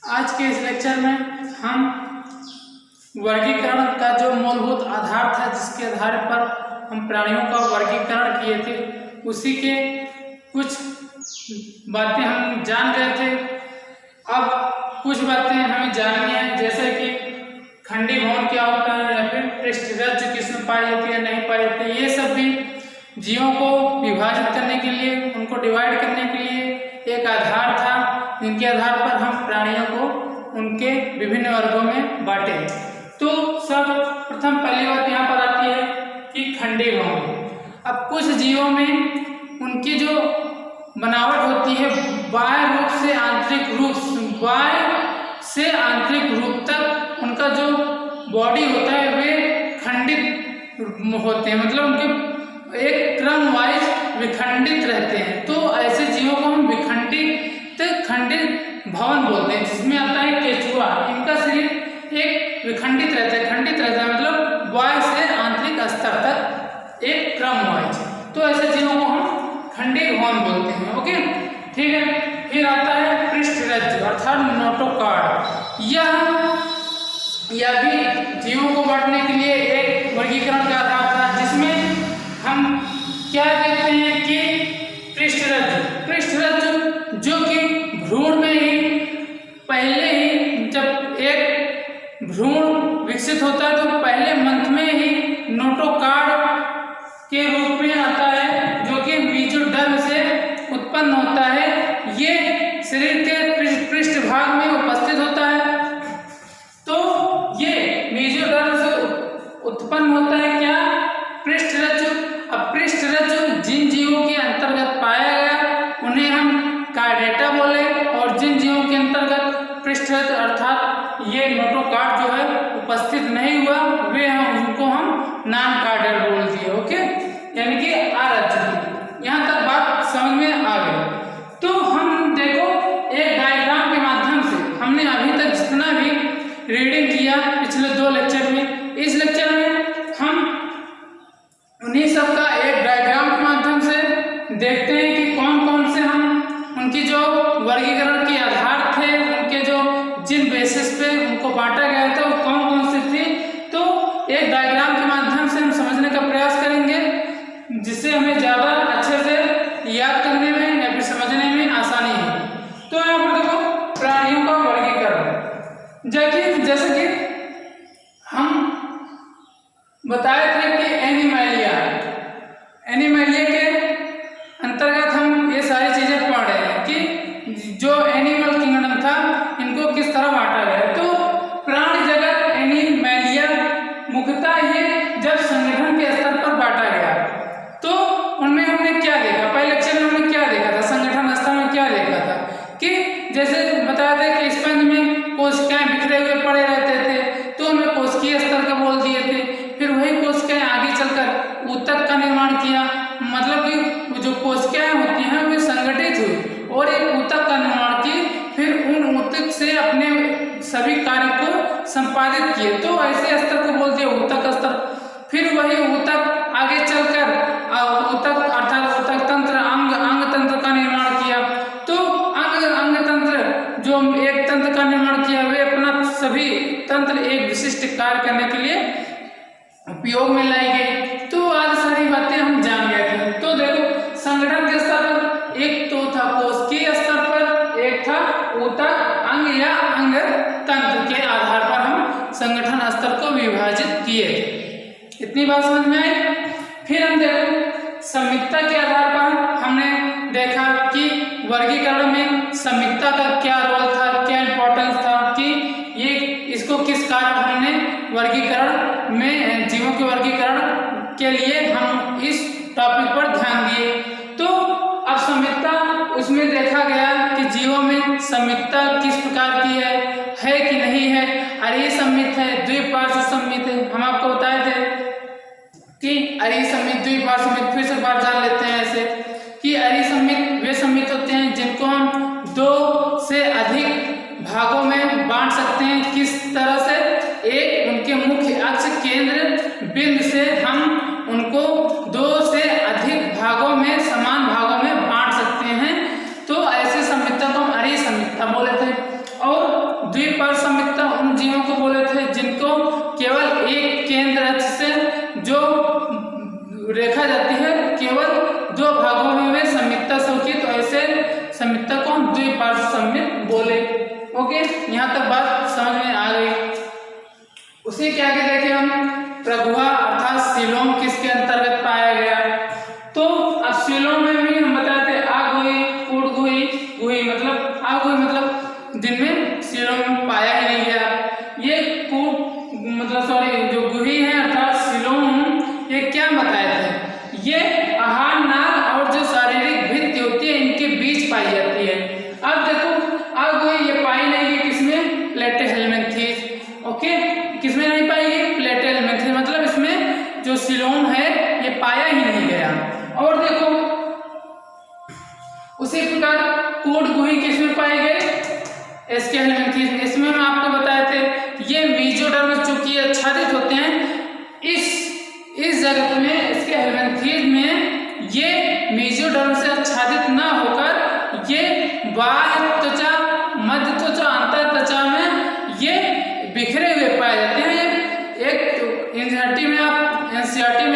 आज के इस लेक्चर में हम वर्गीकरण का जो मूलभूत आधार था, जिसके आधार पर हम प्राणियों का वर्गीकरण किए थे, उसी के कुछ बातें हम जान गए थे। अब कुछ बातें हमें जाननी है, जैसे कि खंडीभवन क्या होता है, या फिर पृष्ठरज्जु किसमें पाई जाती है, नहीं पाई जाती है। ये सब भी जीवों को विभाजित करने के लिए, उनको डिवाइड करने के लिए एक आधार था, जिनके आधार पर हम प्राणियों को उनके विभिन्न वर्गों में बांटे। तो सर्वप्रथम पहली बात यहाँ पर आती है कि खंडीभवन। अब कुछ जीवों में उनकी जो बनावट होती है, बाह्य रूप से आंतरिक रूप तक उनका जो बॉडी होता है वे खंडित होते हैं, मतलब उनके एक क्रम वाइज विखंडित रहते हैं। तो ऐसे जीवों को हम खंडित भवन बोलते हैं, जिसमें आता है केचुआ। इनका शरीर एक विखंडित रहता है, खंडित रहता है, मतलब बाह्य से आंतरिक स्तर तक एक क्रम वाइज। तो ऐसे जीवों को हम खंडित भवन बोलते हैं। ओके, ठीक है। फिर आता है पृष्ठरज्जु अर्थात नोटोकॉर्ड। यह भी जीवों को बांटने के लिए एक वर्गीकरण का आधार था, जिसमें हम क्या कहते हैं कि पृष्ठरज्जु जो कि भ्रूण में ही पहले ही जब एक भ्रूण विकसित होता है तो पहले मंथ में ही नोटोकॉर्ड के रूप में आता है, जो कि मेसोडर्म से उत्पन्न होता है। ये शरीर के पृष्ठभाग में उपस्थित होता है। तो ये मेसोडर्म से उत्पन्न होता है क्या, पृष्ठरज्जु। अब पृष्ठरज्जु जिन जीवों के अंतर्गत पाया गया उन्हें हम कार्डेटा बोले, और जिन जीवों के अंतर्गत पृष्ठरज्जु अर्थात ये नोटोकॉर्ड जो है उपस्थित नहीं हुआ, वे उनको हम नॉन कार्डेट बोल दिए। ओके, यानी कि अरज्जु। यहाँ तक बात समझ में आ गई। तो हम देखो एक डायग्राम के माध्यम से हमने अभी तक जितना भी रीडिंग किया पिछले 2 लेक्चर में, इस लेक्चर में हम उन्हीं सब का एक डायग्राम के माध्यम से देखते हैं कि कौन कौन से हम उनकी जो वर्गीकरण के आधार थे, उनके जो जिन बेसिस पे उनको बांटा गया था वो कौन कौन से थे। तो एक डायग्राम के माध्यम से हम समझने का प्रयास करेंगे, जिससे हमें ज़्यादा अच्छे से याद करने में या फिर समझने में आसानी होगी। तो यहाँ पर देखो प्राणियों का वर्गीकरण, जैसे कि हम बताए थे कि एनिमलिया के अंतर्गत हम ये सारी चीजें पढ़ रहे हैं कि जो एनिमल किंगडम था इनको किस तरह बांटा गया। तो प्राणी जगत एनिमलिया मुख्यतः ये जब संगठन के स्तर पर बांटा गया, तो उनमें हमने क्या देखा, पहले लेक्चर में हमने क्या देखा था, संगठन स्तर में क्या देखा था कि जैसे बताया था कि स्पंज में कोशिकाएं बिखरे हुए पड़े रहते थे, तो उन्हें कोशिकीय स्तर का बोल दिए थे। फिर वही कोशिकाएं आगे चलकर ऊतक का निर्माण किया, मतलब कि जो कोशिकाएं होती हैं वे संगठित हुई और एक ऊतक का निर्माण की, फिर उन ऊतक से अपने सभी कार्य को संपादित किए, तो ऐसे स्तर को बोलते हैं ऊतक स्तर। फिर वही ऊतक आगे चलकर ऊतक अर्थात ऊतक तंत्र अंग तंत्र का निर्माण किया। तो अंग तंत्र जो एक तंत्र का निर्माण किया, वे अपना सभी तंत्र एक विशिष्ट कार्य करने के लिए उपयोग में लाई गई। तो आज सारी बातें हम जान गए थे। तो देखो संगठन के स्तर पर एक तो था कोशिकीय स्तर पर, एक था ऊतक अंग या अंग तंत्र के आधार पर हम संगठन स्तर को विभाजित किए। इतनी बात समझ में आई। फिर हम देखो समीपता के आधार पर हमने देखा कि वर्गीकरण में समीपता का क्या रोल था, क्या इंपॉर्टेंस था, कि ये इसको किस कारण हमने वर्गीकरण में जीवों के वर्गीकरण के लिए हम इस टॉपिक पर ध्यान दिए। तो अब समीपता, उसमें देखा गया कि जीवों में समीपता किस प्रकार की है कि नहीं है। अरे समित है, द्विपार्श्व समित है। हम आपको बताए थे कि अरे समित, द्विपार्श्व समित, फिर से बात जान लेते हैं ऐसे कि अरे समित वे समित होते हैं जिनको हम 2 से अधिक भागों में बांट सकते हैं। किस तरह से, एक उनके मुख्य अक्ष केंद्र बिंदु से हम उनको 2 से अधिक भागों में, समान भागों में बांट सकते हैं। तो ऐसे समितता को हम अरे समितता बोले थे। और संमितता को हम द्विपार्श्व संमित बोले। ओके, यहाँ तक बात समझ में आ गई। उसी के आगे देखें हम प्रगुहा अर्थात सीलोम किसके अंतर्गत पाया गया। तो अब सीलोम में भी हम बताते हैं आगुही, कूटगुही, गुही मतलब आगुही मतलब जिनमें सीलोम पाया ही नहीं गया। ये जो गुही है अर्थात सीलोम, ये क्या बताए थे, ये आहार नाल और जो शारीरिक भित्ति होती है इनके बीच पाई जाती है। अब देखो आगुही ये पाई नहीं है किसमें, प्लेटेहेल्मिन्थेस। ओके, किसमें नहीं पाई है, प्लेटेहेल्मिन्थेस मतलब इसमें जो सीलोम है ये पाया ही नहीं गया। और देखो उसी प्रकार कूटगुही किसमें पाए गए, एस्केहेल्मिन्थेस। इसमें हम आपको बताए थे ये मेसोडर्म चूंकि आच्छादित होते हैं इस जगत में, इसके हेल्मिन्थेस में ये मेसोडर्म से आच्छादित ना होकर ये बाह्य त्वचा, मध्य त्वचा, अंतर त्वचा में ये बिखरे हुए पाए जाते हैं। ये एक एनसीईआरटी में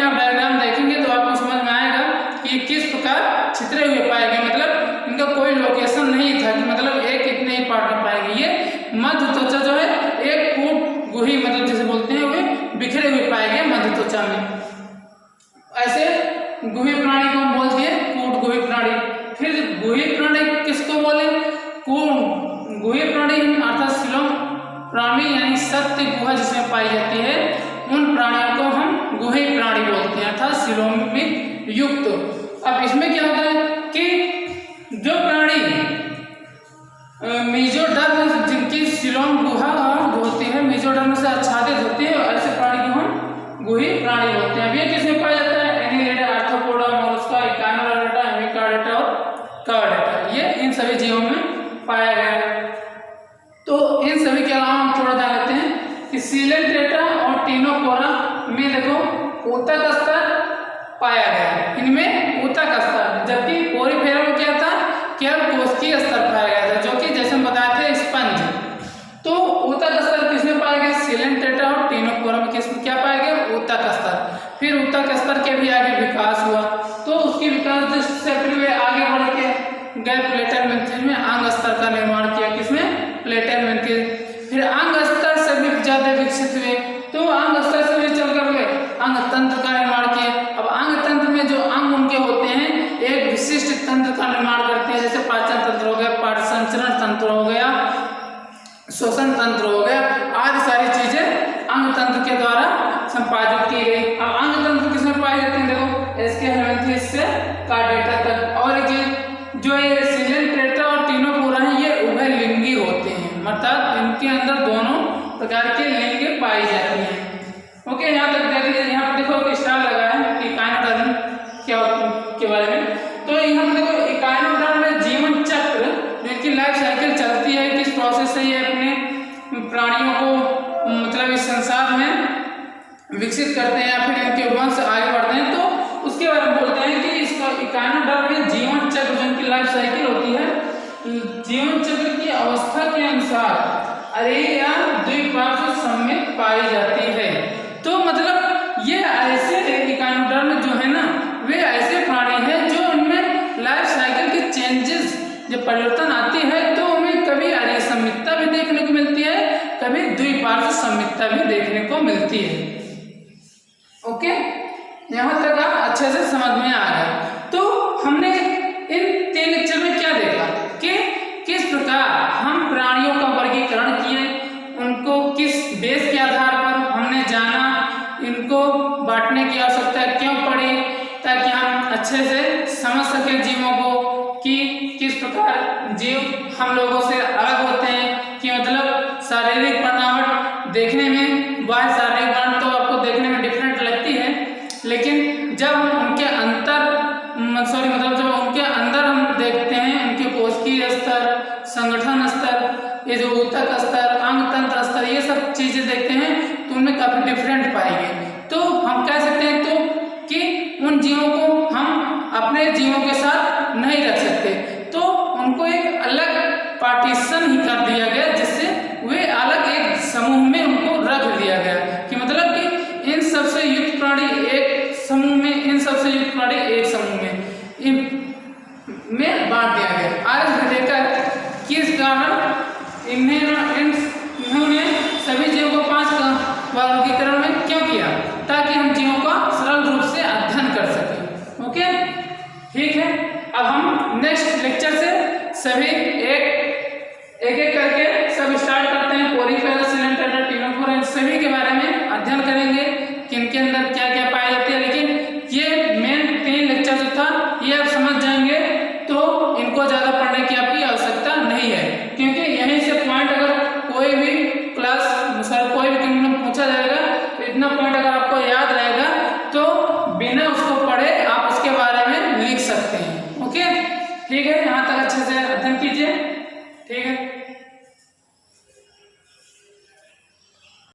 आप डायग्राम देखेंगे तो आपको समझ में आएगा कि ये किस प्रकार छितरे हुए पाए गए, मतलब इनका कोई लोकेशन नहीं था कि मतलब एक इतने ही पार्ट में पाए गए। ये मध्य त्वचा जो है एक कूटगुही मतलब जैसे बोलते हैं वे बिखरे हुए पाए गए मध्य त्वचा में। ऐसे गुही प्राणी को हम बोल दिए कूटगुही प्राणी। फिर गुही प्राणी किसको बोले, गुही प्राणी अर्थात सीलोम प्राणी यानी सत्य गुहा जिसमें पाई जाती है उन प्राणियों को हम गुही प्राणी बोलते हैं अर्थात सीलोमिक युक्त। अब इसमें क्या होता है कि जो प्राणी मेसोडर्म जिनकी सीलोम गुहा होती है मेसोडर्म से आच्छादित होती है, ऐसे प्राणी को हम गुही प्राणी बोलते हैं। अब ये किसमें पाया जाता है, Annelida, arthropoda, Mollusca, Echinodermata, Hemichordata और कार्डेटा, ये इन सभी जीवों में पाया गया है। तो इन सभी के अलावा हम थोड़ा ध्यान देते हैं कि सीलेंट्रेटा और टिनोकोरा में देखो ऊतक स्तर पाया गया, इनमें ऊतक स्तर, जबकि पोरीफेरा में क्या था, केवल कोशिकीय स्तर पाया गया था, जो कि जैसे हम बताए थे स्पंज। तो ऊतक स्तर किसमें पाया गया, सीलेंट्रेटा और टिनोकोरा में किसमें क्या पाया गया, ऊतक स्तर। फिर ऊतक स्तर के भी आगे विकास हुआ, तो उसकी विकास दृष्टि से फिर वे आगे बढ़ के गए प्लेटेहेल्मिन्थेस में अंग स्तर का निर्माण किया, किसमें, प्लेटेहेल्मिन्थेस। फिर अंग स्तर से भी ज्यादा विकसित हुए, तो अंग स्तर से भी चलकर वे अंग तंत्र का निर्माण किया। अब अंग तंत्र में जो अंग उनके होते हैं एक विशिष्ट तंत्र का निर्माण करते हैं, जैसे पाचन तंत्र हो गया, संचरण तंत्र हो गया, श्वसन तंत्र हो गया, आदि सारी चीजें अंग तंत्र के द्वारा संपादित की गई। अब अंग तंत्र किसमें पाए जाते हैं, देखो एस्केहेल्मिन्थेस से कार्डेटा तक। और जो ये सीलेंट्रेटा और टिनोकोरा हैं ये उभयलिंगी होते हैं, अर्थात इनके अंदर दोनों प्रकार के लिंग पाई जाती हैं। ओके, यहाँ तक देख लीजिए, यहाँ पर देखो स्टार लगा है इकाइनोडर्म क्या के बारे में। तो यहाँ पर देखो इकाइनोडर्म में जीवन चक्र जो इनकी लाइफ साइकिल चलती है, किस प्रोसेस से ये अपने प्राणियों को मतलब इस संसार में विकसित करते हैं या फिर इनके वंश आगे बढ़ते हैं, तो उसके बारे में बोलते हैं कि इसका इकाइनोडर्म में जीवन चक्र जो इनकी लाइफ साइकिल होती है, जीवन चक्र की अवस्था के अनुसार अरे या द्विपार्श्व संमित पाई जाती है। तो मतलब ये ऐसे इकाइनोडर्म जो है ना वे ऐसे प्राणी हैं जो उनमें लाइफ साइकिल के चेंजेस जब परिवर्तन आती है तो उनमें कभी अरे संमितता भी देखने को मिलती है, कभी द्विपार्श्व संमितता भी देखने को मिलती है। ओके, यहाँ तक आप अच्छे से समझ में आ गए। तो हमने इन 3 लेक्चर में क्या देखा कि किस प्रकार हम प्राणियों का वर्गीकरण किए, उनको किस बेस के आधार पर हमने जाना, इनको बांटने की आवश्यकता क्यों पड़ी, ताकि हम अच्छे से समझ सकें जीवों को कि किस प्रकार जीव हम लोगों से अलग होते हैं। कि मतलब शारीरिक बनावट देखने में बाह्य शारीरिक बनावट तो आपको देखने में डिफरेंट लगती है, लेकिन जब हम उनके जब उनके अंदर हम देखते हैं उनके कोशिकीय स्तर, संगठन स्तर, ये जो ऊतक स्तर, अंग तंत्र स्तर, ये सब चीजें देखते हैं तो उनमें काफी डिफरेंट पाएंगे। तो हम कह सकते हैं तो कि उन जीवों को हम अपने जीवों के साथ नहीं रख सकते, तो उनको एक अलग पार्टीशन ही कर दिया गया, जिससे वे अलग एक समूह में उनको रख दिया गया। कि मतलब कि इन सबसे युक्त प्राणी एक समूह में, इन सबसे युक्त प्राणी एक समूह में बांट दिया गया। आज सभी एक एक करके सब स्टार्ट करते हैं। पोरिफेरस सिलेंडर, टिनोफोरा, सभी के बारे में अध्ययन करेंगे कि इनके अंदर क्या क्या पाई जाती है। लेकिन ये